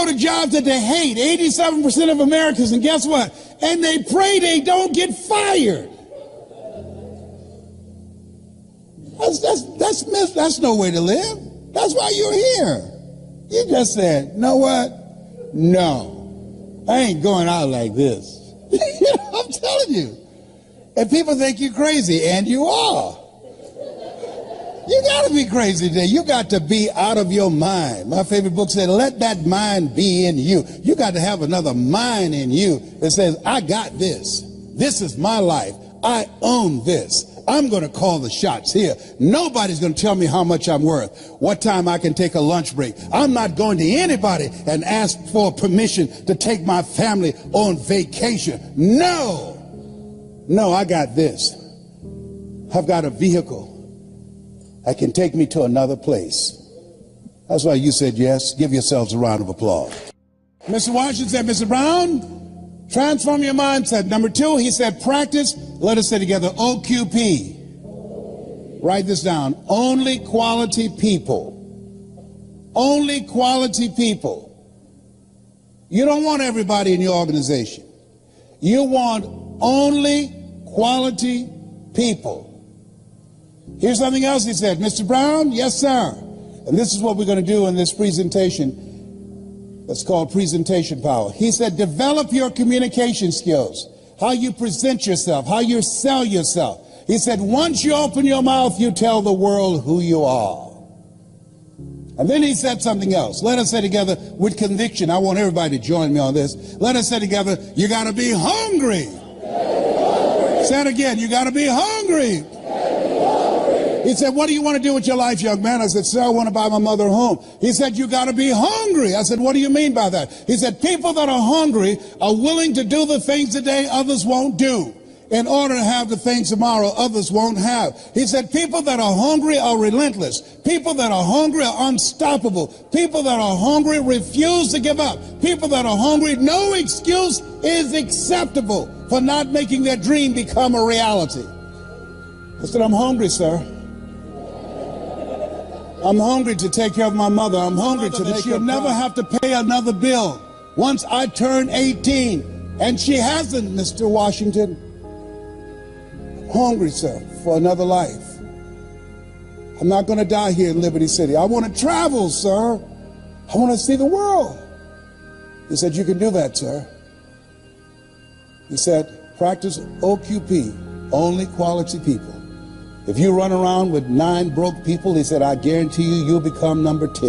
go to jobs that they hate, 87% of Americans, and guess what? And they pray they don't get fired. That's no way to live. That's why you're here. You just said, you know what? No, I ain't going out like this. I'm telling you. And people think you're crazy, and you are. You got to be crazy today. You got to be out of your mind. My favorite book said, let that mind be in you. You got to have another mind in you that says, I got this. This is my life. I own this. I'm going to call the shots here. Nobody's going to tell me how much I'm worth, what time I can take a lunch break. I'm not going to anybody and ask for permission to take my family on vacation. No, I got this. I've got a vehicle that can take me to another place. That's why you said yes. Give yourselves a round of applause. Mr. Washington said, Mr. Brown, transform your mindset. Number 2, he said, practice. Let us say together, OQP. Write this down. Only quality people. Only quality people. You don't want everybody in your organization. You want only quality people. Here's something else he said. Mr. Brown, yes, sir. And this is what we're going to do in this presentation. That's called presentation power. He said, develop your communication skills. How you present yourself, how you sell yourself. He said, once you open your mouth, you tell the world who you are. And then he said something else. Let us say together with conviction. I want everybody to join me on this. Let us say together, you got to be hungry. Say it again, you got to be hungry. He said, what do you want to do with your life, young man? I said, sir, I want to buy my mother a home. He said, you got to be hungry. I said, what do you mean by that? He said, people that are hungry are willing to do the things today others won't do in order to have the things tomorrow others won't have. He said, people that are hungry are relentless. People that are hungry are unstoppable. People that are hungry refuse to give up. People that are hungry, no excuse is acceptable for not making their dream become a reality. I said, I'm hungry, sir. I'm hungry to take care of my mother. I'm hungry to that she'll never have to pay another bill once I turn 18. And she hasn't, Mr. Washington. Hungry, sir, for another life. I'm not going to die here in Liberty City. I want to travel, sir. I want to see the world. He said, you can do that, sir. He said, practice OQP, only quality people. If you run around with 9 broke people, he said, I guarantee you, you'll become number 10.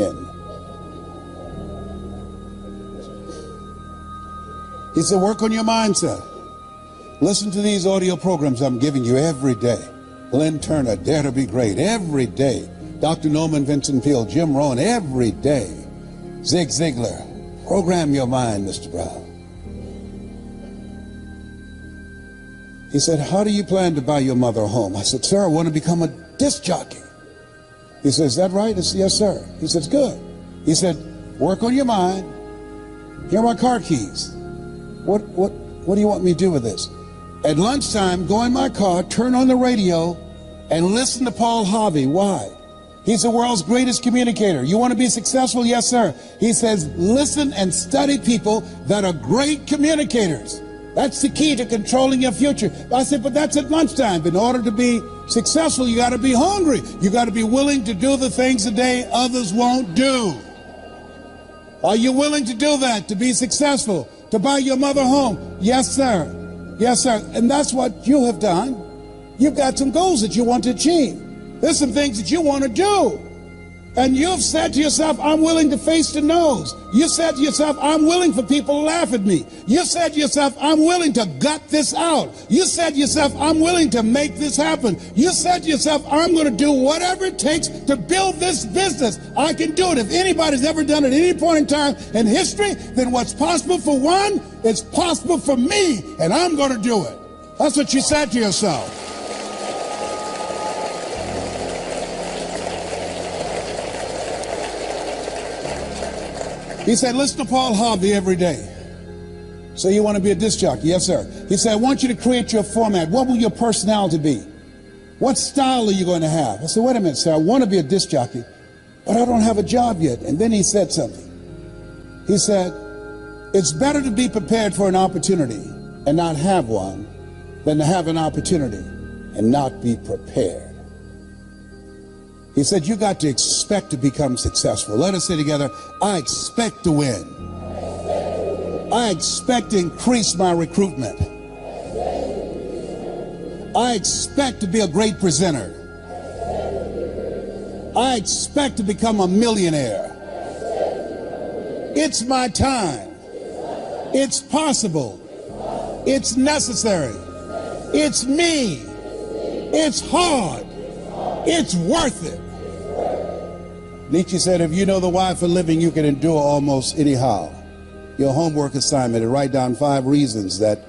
He said, work on your mindset. Listen to these audio programs I'm giving you every day. Glenn Turner, Dare to Be Great, every day. Dr. Norman Vincent Peale, Jim Rohn, every day. Zig Ziglar, program your mind, Mr. Brown. He said, how do you plan to buy your mother a home? I said, sir, I want to become a disc jockey. He said, is that right? I said, yes, sir. He said, good. He said, work on your mind. Here are my car keys. What do you want me to do with this? At lunchtime, go in my car, turn on the radio, and listen to Paul Harvey. Why? He's the world's greatest communicator. You want to be successful? Yes, sir. He says, listen and study people that are great communicators. That's the key to controlling your future. I said, but that's at lunchtime. In order to be successful, you got to be hungry. You got to be willing to do the things today others won't do. Are you willing to do that to be successful? To buy your mother home? Yes, sir. Yes, sir. And that's what you have done. You've got some goals that you want to achieve. There's some things that you want to do. And you've said to yourself, I'm willing to face the no's. You said to yourself, I'm willing for people to laugh at me. You said to yourself, I'm willing to gut this out. You said to yourself, I'm willing to make this happen. You said to yourself, I'm going to do whatever it takes to build this business. I can do it. If anybody's ever done it at any point in time in history, then what's possible for one is possible for me, and I'm going to do it. That's what you said to yourself. He said, listen to Paul Harvey every day. So you want to be a disc jockey? Yes, sir. He said, I want you to create your format. What will your personality be? What style are you going to have? I said, wait a minute, sir. I want to be a disc jockey, but I don't have a job yet. And then he said something. He said, it's better to be prepared for an opportunity and not have one than to have an opportunity and not be prepared. He said, you got to expect to become successful. Let us say together, I expect to win. I expect to increase my recruitment. I expect to be a great presenter. I expect to become a millionaire. It's my time. It's possible. It's necessary. It's me. It's hard. It's worth it. Nietzsche said, if you know the why for living, you can endure almost anyhow. Your homework assignment is write down 5 reasons that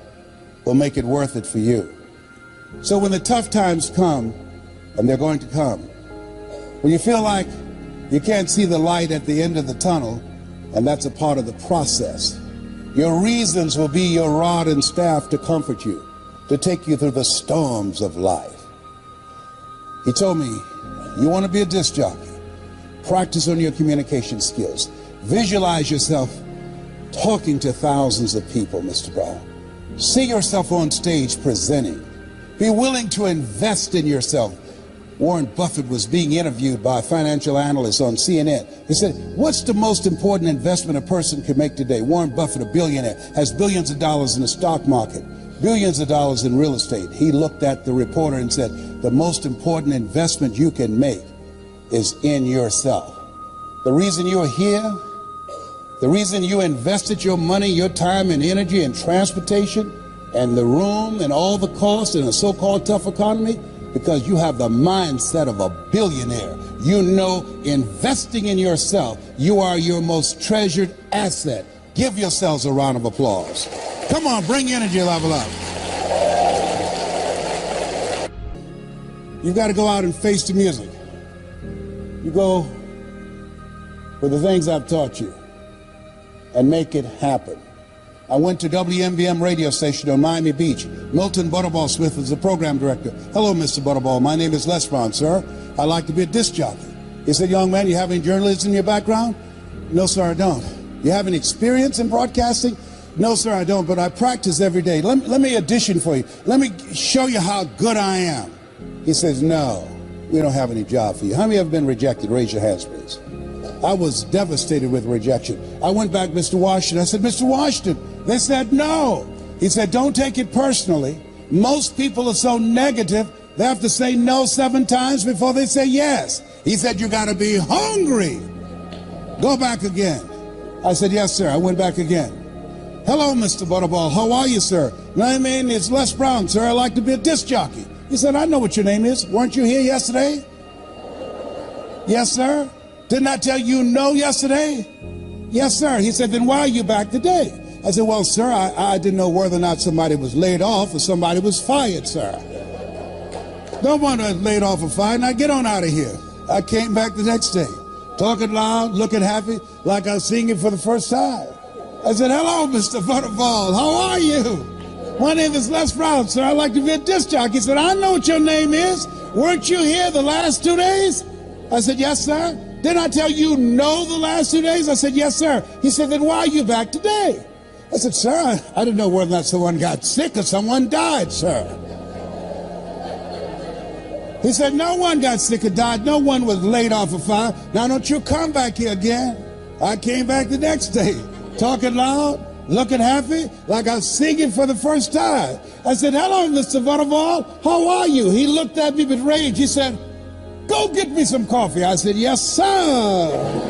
will make it worth it for you. So when the tough times come, and they're going to come, when you feel like you can't see the light at the end of the tunnel, and that's a part of the process, your reasons will be your rod and staff to comfort you, to take you through the storms of life. He told me, you want to be a disc jockey, practice on your communication skills. Visualize yourself talking to thousands of people, Mr. Brown. See yourself on stage presenting. Be willing to invest in yourself. Warren Buffett was being interviewed by a financial analyst on CNN. He said, what's the most important investment a person can make today? Warren Buffett, a billionaire, has billions of dollars in the stock market, billions of dollars in real estate. He looked at the reporter and said, the most important investment you can make is in yourself. The reason you're here, the reason you invested your money, your time and energy and transportation and the room and all the costs in a so-called tough economy, because you have the mindset of a billionaire. You know, investing in yourself, you are your most treasured asset. Give yourselves a round of applause. Come on, bring energy level up. You've got to go out and face the music. You go with the things I've taught you and make it happen. I went to WMVM radio station on Miami Beach. Milton Butterball Smith was the program director. Hello, Mr. Butterball. My name is Les Brown, sir. I'd like to be a disc jockey. He said, young man, you have any journalism in your background? No, sir, I don't. You have any experience in broadcasting? No, sir, I don't, but I practice every day. Let me audition for you. Let me show you how good I am. He says, no, we don't have any job for you. How many have been rejected? Raise your hands, please. I was devastated with rejection. I went back to Mr. Washington. I said, Mr. Washington, they said no. He said, don't take it personally. Most people are so negative, they have to say no 7 times before they say yes. He said, you got to be hungry. Go back again. I said, yes, sir. I went back again. Hello, Mr. Butterball. How are you, sir? My name is Les Brown, sir. I'd like to be a disc jockey. He said, I know what your name is. Weren't you here yesterday? Yes, sir. Didn't I tell you no yesterday? Yes, sir. He said, then why are you back today? I said, well, sir, I didn't know whether or not somebody was laid off or somebody was fired, sir. No one was laid off or fired. Now get on out of here. I came back the next day, talking loud, looking happy, like I was singing for the first time. I said, hello, Mr. Butterball. How are you? My name is Les Brown, sir. I'd like to be a disc jockey. He said, I know what your name is. Weren't you here the last 2 days? I said, yes, sir. Didn't I tell you no the last 2 days? I said, yes, sir. He said, then why are you back today? I said, sir, I didn't know whether or not someone got sick or someone died, sir. He said, no one got sick or died. No one was laid off or fired. Now don't you come back here again. I came back the next day, talking loud, looking happy, like I was singing for the first time. I said, hello, Mr. Butterball. How are you? He looked at me with rage. He said, go get me some coffee. I said, yes, sir.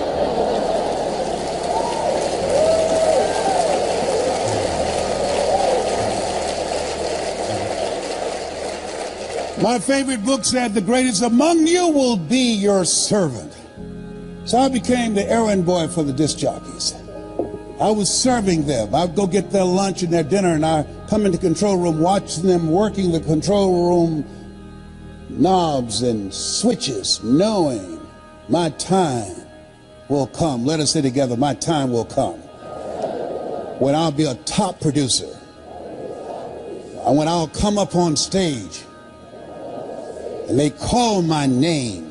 My favorite book said, the greatest among you will be your servant. So I became the errand boy for the disc jockeys. I was serving them. I'd go get their lunch and their dinner, and I'd come into the control room, watching them working the control room knobs and switches, knowing my time will come. Let us say together, my time will come, when I'll be a top producer, and when I'll come up on stage and they call my name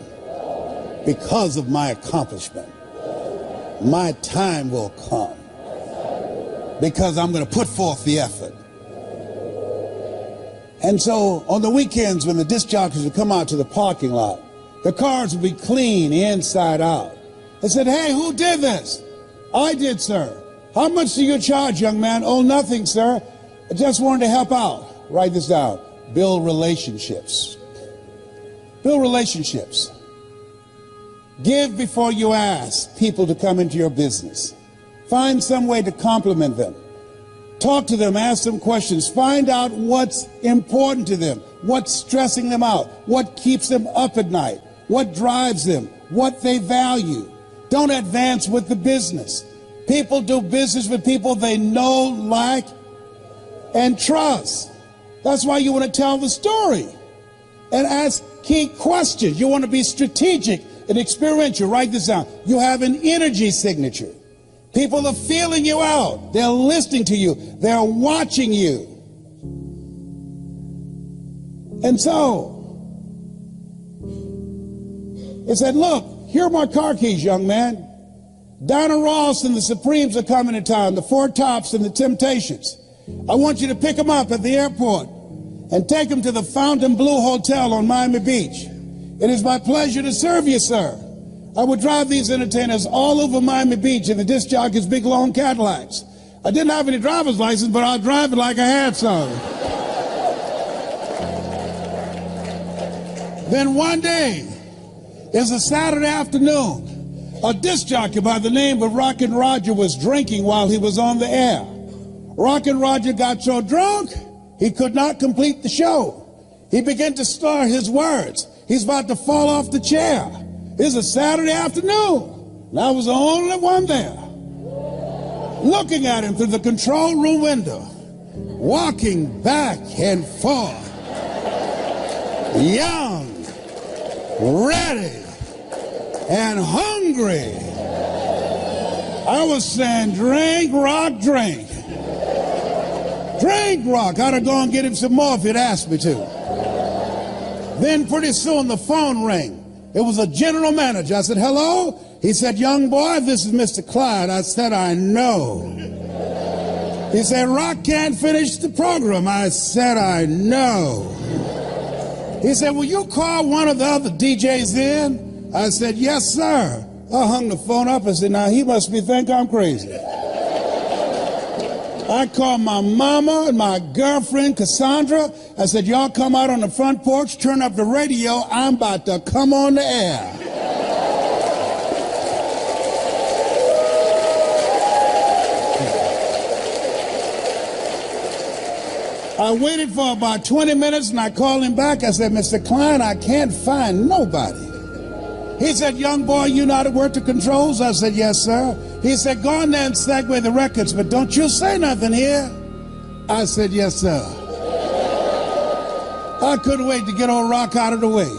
because of my accomplishment. My time will come. because I'm going to put forth the effort. And so on the weekends when the disc jockeys would come out to the parking lot, the cars would be clean inside out. They said, hey, who did this? I did, sir. How much do you charge, young man? Oh, nothing, sir. I just wanted to help out. Write this down. Build relationships. Build relationships. Give before you ask people to come into your business. Find some way to compliment them. Talk to them, ask them questions. Find out what's important to them, what's stressing them out, what keeps them up at night, what drives them, what they value. Don't advance with the business. People do business with people they know, like, and trust. That's why you want to tell the story and ask key questions. You want to be strategic and experiential. Write this down. You have an energy signature. People are feeling you out. They're listening to you. They're watching you. And so, it said, look, here are my car keys, young man. Donna Ross and the Supremes are coming to town, the Four Tops and the Temptations. I want you to pick them up at the airport and take them to the Fontainebleau Hotel on Miami Beach. It is my pleasure to serve you, sir. I would drive these entertainers all over Miami Beach in the disc jockeys' big long Cadillacs. I didn't have any driver's license, but I'd drive it like I had some. Then one day, it's a Saturday afternoon, a disc jockey by the name of Rockin' Roger was drinking while he was on the air. Rockin' Roger got so drunk, he could not complete the show. He began to slur his words. He's about to fall off the chair. It's a Saturday afternoon, and I was the only one there, looking at him through the control room window, walking back and forth, young, ready, and hungry. I was saying, drink, rock, drink. Drink, rock. I'd have gone and get him some more if he'd asked me to. Then pretty soon the phone rang. It was a general manager. I said, hello? He said, young boy, this is Mr. Clyde. I said, I know. He said, Rock can't finish the program. I said, I know. He said, will you call one of the other DJs in? I said, yes, sir. I hung the phone up and said, now he must think I'm crazy. I called my mama and my girlfriend, Cassandra. I said, y'all come out on the front porch, turn up the radio. I'm about to come on the air. I waited for about 20 minutes and I called him back. I said, Mr. Klein, I can't find nobody. He said, young boy, you know how to work the controls? I said, yes, sir. He said, go in there and segue the records, but don't you say nothing here. I said, yes, sir. I couldn't wait to get old Rock out of the way.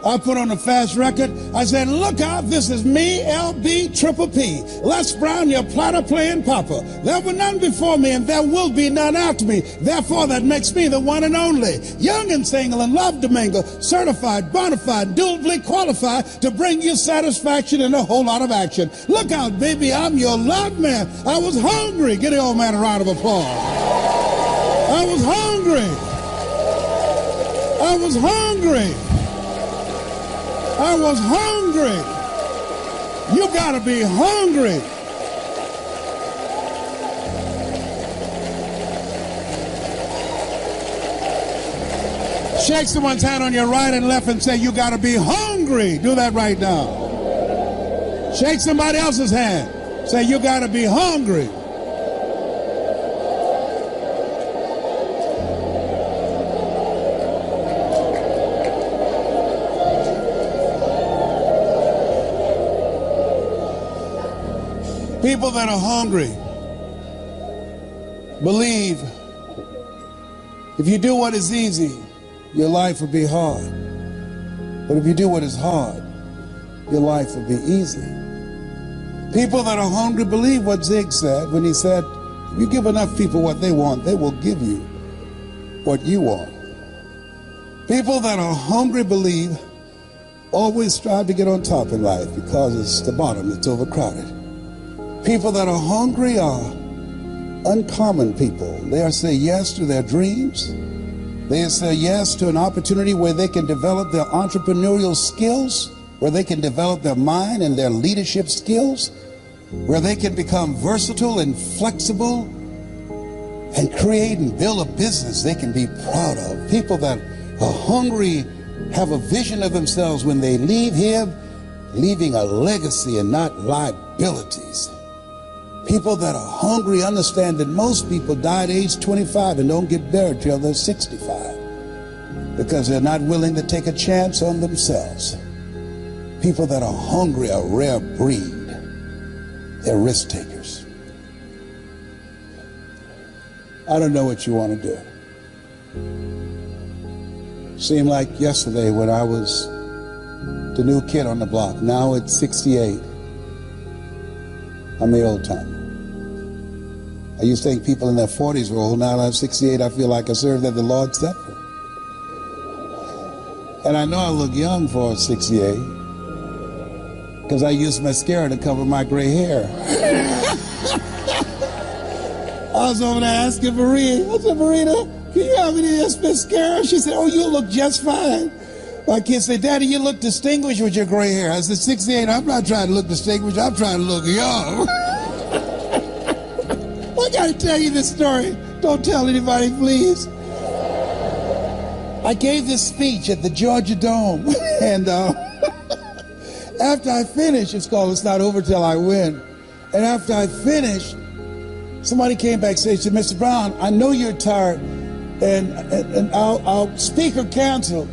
I put on a fast record. I said, look out, this is me, LB, Triple P. Les Brown, your platter playing papa. There were none before me, and there will be none after me. Therefore, that makes me the one and only. Young and single and love to mingle. Certified, bona fide, duly qualified to bring you satisfaction and a whole lot of action. Look out, baby, I'm your love man. I was hungry. Give the old man a round of applause. I was hungry. I was hungry. I was hungry. You gotta be hungry. Shake someone's hand on your right and left and say, you gotta be hungry. Do that right now. Shake somebody else's hand. Say, you gotta be hungry. People that are hungry believe if you do what is easy, your life will be hard. But if you do what is hard, your life will be easy. People that are hungry believe what Zig said when he said, if you give enough people what they want, they will give you what you want. People that are hungry believe always strive to get on top in life because it's the bottom that's overcrowded. People that are hungry are uncommon people. They'll say yes to their dreams. They'll say yes to an opportunity where they can develop their entrepreneurial skills, where they can develop their mind and their leadership skills, where they can become versatile and flexible and create and build a business they can be proud of. People that are hungry, have a vision of themselves when they leave here, leaving a legacy and not liabilities. People that are hungry understand that most people die at age 25 and don't get buried till they're 65 because they're not willing to take a chance on themselves. People that are hungry are a rare breed. They're risk takers. I don't know what you want to do. Seemed like yesterday when I was the new kid on the block. Now at 68, I'm the old timer. I used to think people in their 40s were old. Now I'm 68, I feel like I served at the Lord's Supper. And I know I look young for 68 because I used mascara to cover my gray hair. I was over there asking Maria. I said, Marita, can you have any of this mascara? She said, oh, you look just fine. My kids say, Daddy, you look distinguished with your gray hair. I said, 68, I'm not trying to look distinguished. I'm trying to look young. I got to tell you this story. Don't tell anybody, please. I gave this speech at the Georgia Dome. And after I finished, it's called It's Not Over Till I Win. And after I finished, somebody came backstage and said, Mr. Brown, I know you're tired, and our speaker canceled.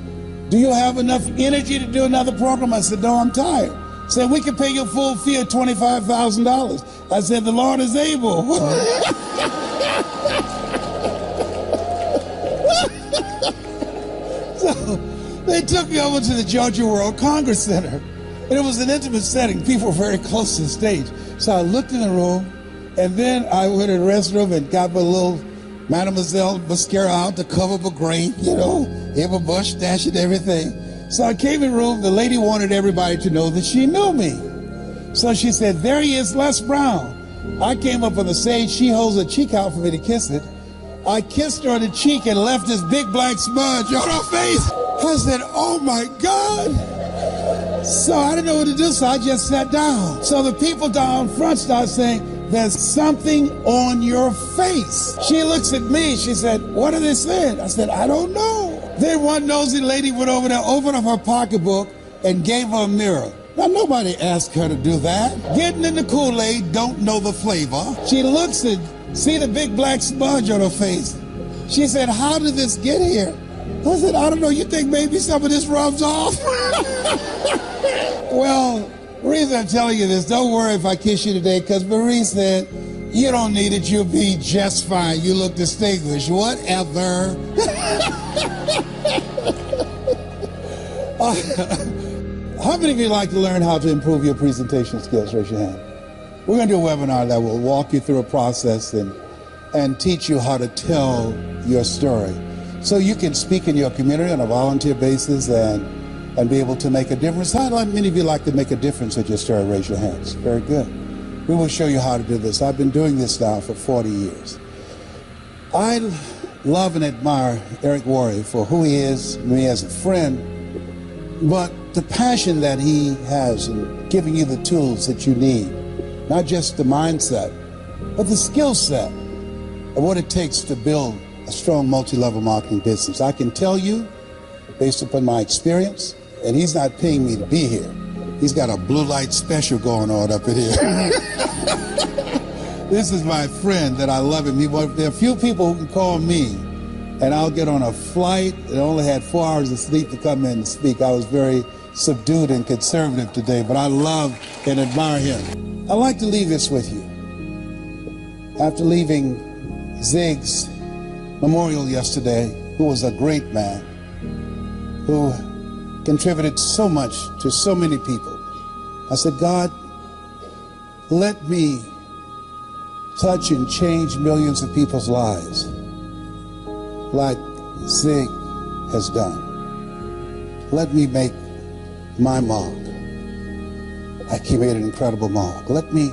Do you have enough energy to do another program? I said, no, I'm tired. Said, we can pay you a full fee of $25,000. I said, the Lord is able. So they took me over to the Georgia World Congress Center. And it was an intimate setting. People were very close to the stage. So I looked in the room, and then I went to the restroom and got my little Mademoiselle mascara out to cover my grape, you know, have a mustache and everything. So I came in the room. The lady wanted everybody to know that she knew me. So she said, there he is, Les Brown. I came up on the stage. She holds her cheek out for me to kiss it. I kissed her on the cheek and left this big black smudge on her face. I said, oh my God. So I didn't know what to do, so I just sat down. So the people down front started saying, there's something on your face. She looks at me, she said, what are they saying? I said, I don't know. Then one nosy lady went over there, opened up her pocketbook, and gave her a mirror. Now, nobody asked her to do that. Getting in the Kool-Aid, don't know the flavor. She looks and see the big black smudge on her face. She said, how did this get here? I said, I don't know, you think maybe some of this rubs off? Well, the reason I'm telling you this, don't worry if I kiss you today, because Marie said, you don't need it, you'll be just fine. You look distinguished. Whatever. How many of you like to learn how to improve your presentation skills? Raise your hand. We're going to do a webinar that will walk you through a process and teach you how to tell your story. So you can speak in your community on a volunteer basis and be able to make a difference. How many of you like to make a difference with your story? Raise your hands. Very good. We will show you how to do this. I've been doing this now for 40 years. I love and admire Eric Worre for who he is, me as a friend, but the passion that he has in giving you the tools that you need, not just the mindset, but the skill set of what it takes to build a strong multi-level marketing business. I can tell you, based upon my experience, and he's not paying me to be here. He's got a blue light special going on up in here. This is my friend that I love him. There are few people who can call me, and I'll get on a flight and only had 4 hours of sleep to come in and speak. I was very subdued and conservative today, but I love and admire him. I'd like to leave this with you. After leaving Zig's memorial yesterday, who was a great man, who contributed so much to so many people, I said, God, let me touch and change millions of people's lives like Zig has done. Let me make my mark. He made an incredible mark. Let me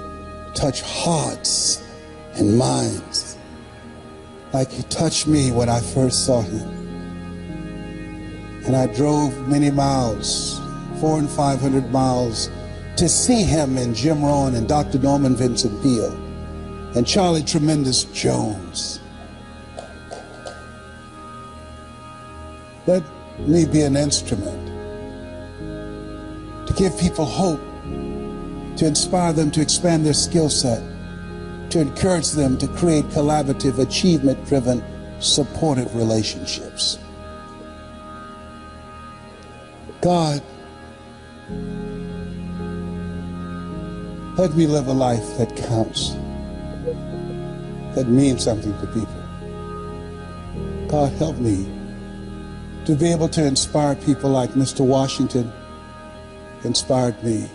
touch hearts and minds like he touched me when I first saw him. And I drove many miles, 400 and 500 miles, to see him and Jim Rohn and Dr. Norman Vincent Peale and Charlie Tremendous Jones. Let me be an instrument to give people hope, to inspire them to expand their skill set, to encourage them to create collaborative, achievement-driven, supportive relationships. God, let me live a life that counts, that means something to people. God, help me to be able to inspire people like Mr. Washington inspired me,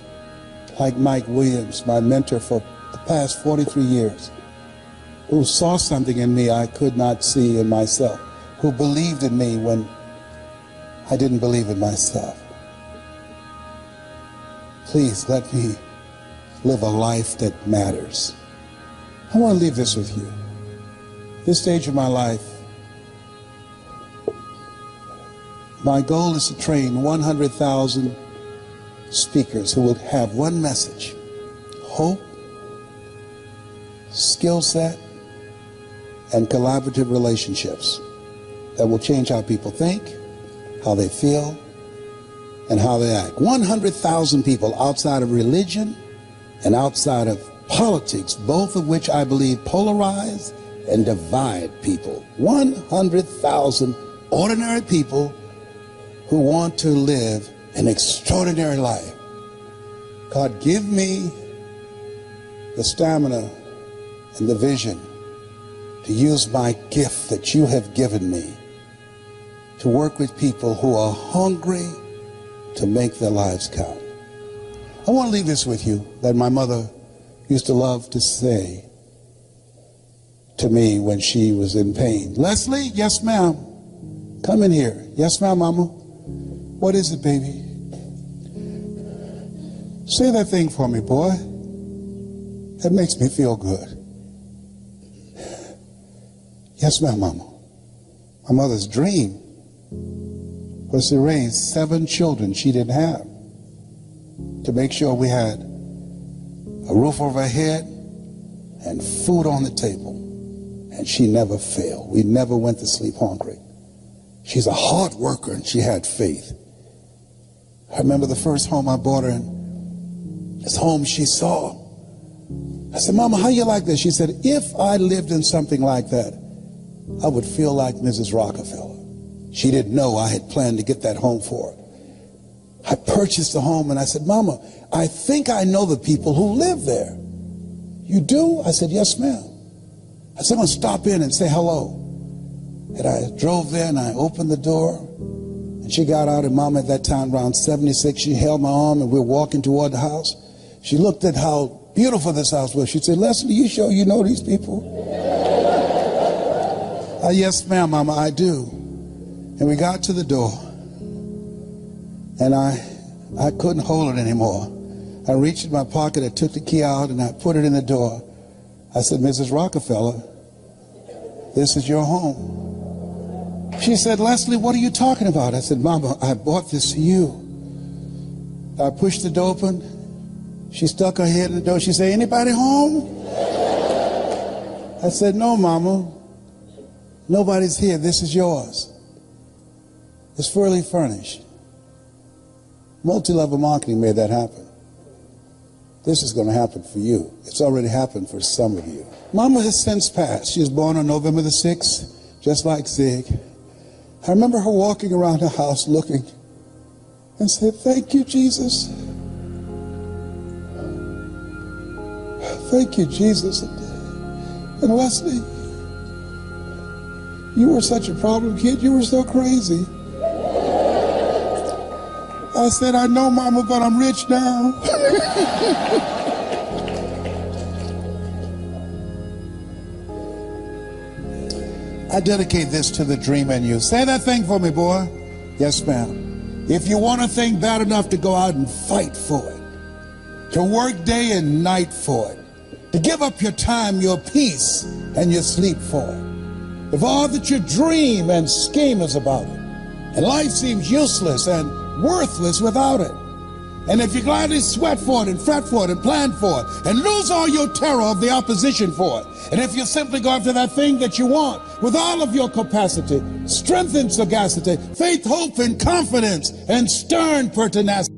like Mike Williams, my mentor for the past 43 years, who saw something in me I could not see in myself, who believed in me when I didn't believe in myself. Please let me live a life that matters. I want to leave this with you. This stage of my life, my goal is to train 100,000 speakers who will have one message: hope, skill set, and collaborative relationships that will change how people think, how they feel, and how they act. 100,000 people outside of religion and outside of politics, both of which I believe polarize and divide people. 100,000 ordinary people who want to live an extraordinary life. God, give me the stamina and the vision to use my gift that you have given me to work with people who are hungry to make their lives count. I want to leave this with you that my mother used to love to say to me when she was in pain. Leslie, yes ma'am, come in here. Yes ma'am, mama. What is it, baby? Say that thing for me, boy. That makes me feel good. Yes, ma'am, mama. My mother's dream was to raise 7 children she didn't have, to make sure we had a roof over our head and food on the table. And she never failed. We never went to sleep hungry. She's a hard worker and she had faith. I remember the first home I bought her in, this home she saw. I said, Mama, how you like this? She said, if I lived in something like that, I would feel like Mrs. Rockefeller. She didn't know I had planned to get that home for her. I purchased the home and I said, Mama, I think I know the people who live there. You do? I said, yes, ma'am. I said, I'm going to stop in and say hello. And I drove there and I opened the door. And she got out, and Mama at that time, around 76, she held my arm and we were walking toward the house. She looked at how beautiful this house was. She said, Leslie, you sure you know these people? Yes, ma'am, Mama, I do. And we got to the door, and I couldn't hold it anymore. I reached in my pocket, I took the key out, and I put it in the door. I said, Mrs. Rockefeller, this is your home. She said, Leslie, what are you talking about? I said, Mama, I bought this for you. I pushed the door open. She stuck her head in the door. She said, anybody home? I said, no, Mama. Nobody's here. This is yours. It's fully furnished. Multi-level marketing made that happen. This is going to happen for you. It's already happened for some of you. Mama has since passed. She was born on November the 6th, just like Zig. I remember her walking around the house looking and said, thank you, Jesus. Thank you, Jesus. And Leslie, you were such a problem kid. You were so crazy. I said, I know, Mama, but I'm rich now. I dedicate this to the dream in you. Say that thing for me, boy. Yes, ma'am. If you want a thing bad enough to go out and fight for it, to work day and night for it, to give up your time, your peace, and your sleep for it, if all that you dream and scheme is about it, and life seems useless and worthless without it, and if you gladly sweat for it and fret for it and plan for it and lose all your terror of the opposition for it, and if you simply go after that thing that you want with all of your capacity, strength and sagacity, faith, hope, and confidence, and stern pertinacity,